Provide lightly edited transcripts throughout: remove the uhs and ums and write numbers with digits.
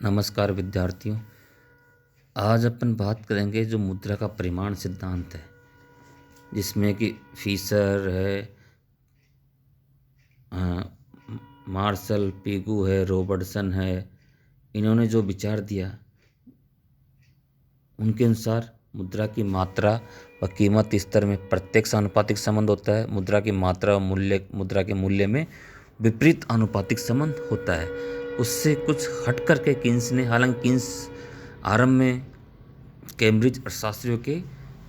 नमस्कार विद्यार्थियों। आज अपन बात करेंगे जो मुद्रा का परिमाण सिद्धांत है, जिसमें कि फीसर है, मार्शल, पिगू है, रॉबर्टसन है। इन्होंने जो विचार दिया उनके अनुसार मुद्रा की मात्रा व कीमत स्तर में प्रत्यक्ष आनुपातिक संबंध होता है। मुद्रा की मात्रा और मुद्रा के मूल्य में विपरीत आनुपातिक संबंध होता है। उससे कुछ हट करके कीन्स ने, हालांकि कीन्स आरंभ में कैम्ब्रिज अर्थशास्त्रियों के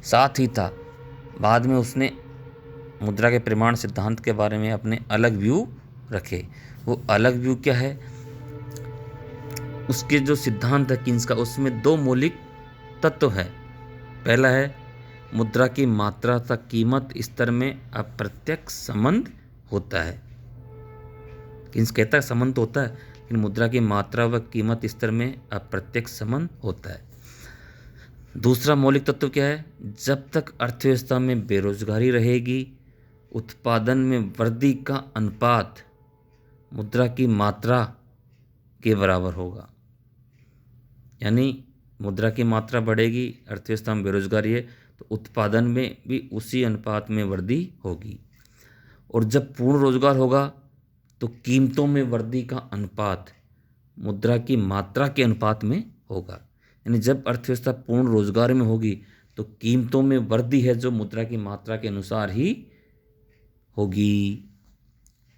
साथ ही था, बाद में उसने मुद्रा के परिमाण सिद्धांत के बारे में अपने अलग व्यू रखे। वो अलग व्यू क्या है? उसके जो सिद्धांत है कीन्स का, उसमें दो मौलिक तत्व है। पहला है मुद्रा की मात्रा तथा कीमत स्तर में अप्रत्यक्ष संबंध होता है। कीन्स कहता है संबंध होता है, लेकिन मुद्रा की मात्रा व कीमत स्तर में अप्रत्यक्ष संबंध होता है। दूसरा मौलिक तत्व क्या है? जब तक अर्थव्यवस्था में बेरोजगारी रहेगी, उत्पादन में वृद्धि का अनुपात मुद्रा की मात्रा के बराबर होगा। यानी मुद्रा की मात्रा बढ़ेगी, अर्थव्यवस्था में बेरोजगारी है, तो उत्पादन में भी उसी अनुपात में वृद्धि होगी। और जब पूर्ण रोजगार होगा तो कीमतों में वृद्धि का अनुपात मुद्रा की मात्रा के अनुपात में होगा। यानी जब अर्थव्यवस्था पूर्ण रोजगार में होगी तो कीमतों में वृद्धि है जो मुद्रा की मात्रा के अनुसार ही होगी,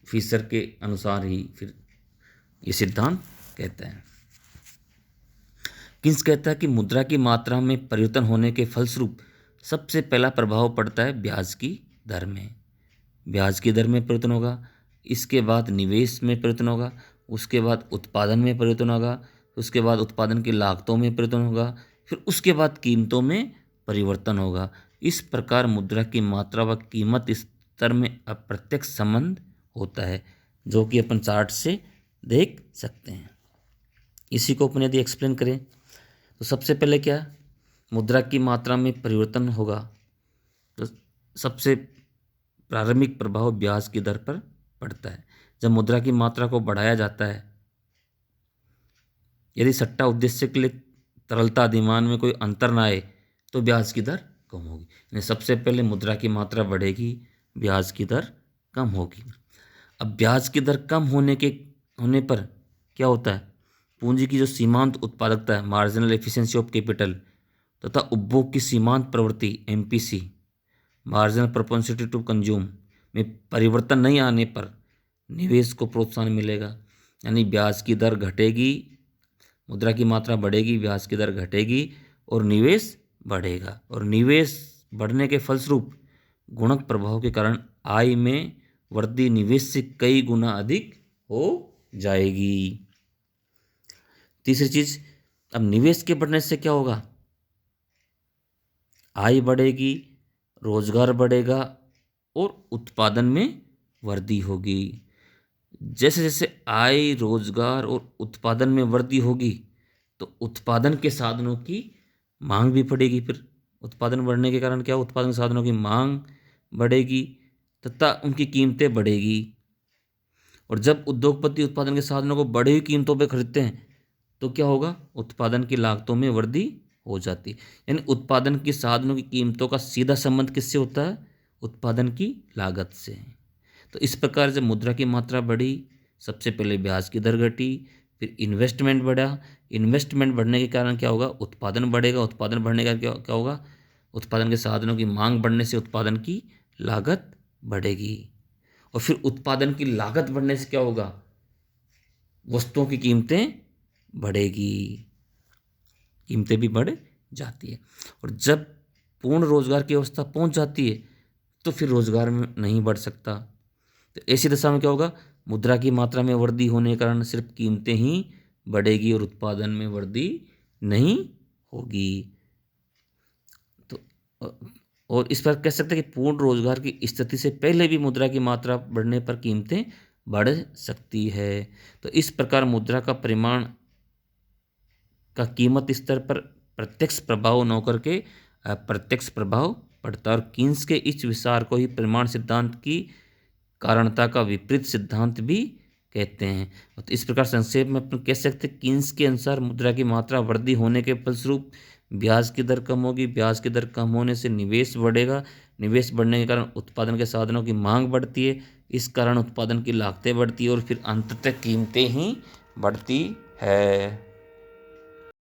फीसर के अनुसार ही। फिर ये सिद्धांत कहते हैं। कीन्स कहता है कि मुद्रा की मात्रा में परिवर्तन होने के फलस्वरूप सबसे पहला प्रभाव पड़ता है ब्याज की दर में। ब्याज की दर में परिवर्तन होगा, इसके बाद निवेश में परिवर्तन होगा, उसके बाद उत्पादन में परिवर्तन होगा, उसके बाद उत्पादन की लागतों में परिवर्तन होगा, फिर उसके बाद कीमतों में परिवर्तन होगा। इस प्रकार मुद्रा की मात्रा व कीमत स्तर में अप्रत्यक्ष संबंध होता है, जो कि अपन चार्ट से देख सकते हैं। इसी को अपन यदि एक्सप्लेन करें तो सबसे पहले क्या, मुद्रा की मात्रा में परिवर्तन होगा तो सबसे प्रारंभिक प्रभाव ब्याज की दर पर पड़ता है। जब मुद्रा की मात्रा को बढ़ाया जाता है, यदि सट्टा उद्देश्य के लिए तरलता अधिमान में कोई अंतर ना आए तो ब्याज की दर कम होगी। यानी सबसे पहले मुद्रा की मात्रा बढ़ेगी, ब्याज की दर कम होगी। अब ब्याज की दर कम होने पर क्या होता है? पूंजी की जो सीमांत उत्पादकता है, मार्जिनल एफिशिएंसी ऑफ कैपिटल, तथा उपभोग की सीमांत प्रवृत्ति, MPC, marginal propensity to consume, में परिवर्तन नहीं आने पर निवेश को प्रोत्साहन मिलेगा। यानी ब्याज की दर घटेगी, मुद्रा की मात्रा बढ़ेगी, ब्याज की दर घटेगी और निवेश बढ़ेगा। और निवेश बढ़ने के फलस्वरूप गुणक प्रभाव के कारण आय में वृद्धि निवेश से कई गुना अधिक हो जाएगी। तीसरी चीज, अब निवेश के बढ़ने से क्या होगा? आय बढ़ेगी, रोजगार बढ़ेगा और उत्पादन में वृद्धि होगी। जैसे जैसे आय, रोजगार और उत्पादन में वृद्धि होगी तो उत्पादन के साधनों की मांग भी बढ़ेगी। फिर उत्पादन बढ़ने के कारण क्या, उत्पादन साधनों की मांग बढ़ेगी तथा उनकी कीमतें बढ़ेगी। और जब उद्योगपति उत्पादन के साधनों को बढ़ी हुई कीमतों पर खरीदते हैं तो क्या होगा? उत्पादन की लागतों में वृद्धि हो जाती है। यानी उत्पादन के साधनों की कीमतों का सीधा संबंध किससे होता है? उत्पादन की लागत से। तो इस प्रकार जब मुद्रा की मात्रा बढ़ी, सबसे पहले ब्याज की दर घटी, फिर इन्वेस्टमेंट बढ़ा। इन्वेस्टमेंट बढ़ने के कारण क्या होगा? उत्पादन बढ़ेगा। उत्पादन बढ़ने का क्या होगा? उत्पादन के साधनों की मांग बढ़ने से उत्पादन की लागत बढ़ेगी। और फिर उत्पादन की लागत बढ़ने से क्या होगा? वस्तुओं की कीमतें बढ़ेगी, कीमतें भी बढ़ जाती है। और जब पूर्ण रोजगार की अवस्था पहुंच जाती है तो फिर रोजगार में नहीं बढ़ सकता। तो ऐसी दशा में क्या होगा? मुद्रा की मात्रा में वृद्धि होने के कारण सिर्फ कीमतें ही बढ़ेगी और उत्पादन में वृद्धि नहीं होगी। तो और इस पर कह सकते हैं कि पूर्ण रोजगार की स्थिति से पहले भी मुद्रा की मात्रा बढ़ने पर कीमतें बढ़ सकती है। तो इस प्रकार मुद्रा का परिमाण का कीमत स्तर पर प्रत्यक्ष प्रभाव न होकर के अप्रत्यक्ष प्रभाव पड़ता है। और कीन्स के इस विचार को ही परिमाण सिद्धांत की कारणता का विपरीत सिद्धांत भी कहते हैं। तो इस प्रकार संक्षेप में अपन कह सकते हैं कीन्स के अनुसार मुद्रा की मात्रा वृद्धि होने के फलस्वरूप ब्याज की दर कम होगी, ब्याज की दर कम होने से निवेश बढ़ेगा, निवेश बढ़ने के कारण उत्पादन के साधनों की मांग बढ़ती है, इस कारण उत्पादन की लागतें बढ़ती है और फिर अंततः कीमतें ही बढ़ती है।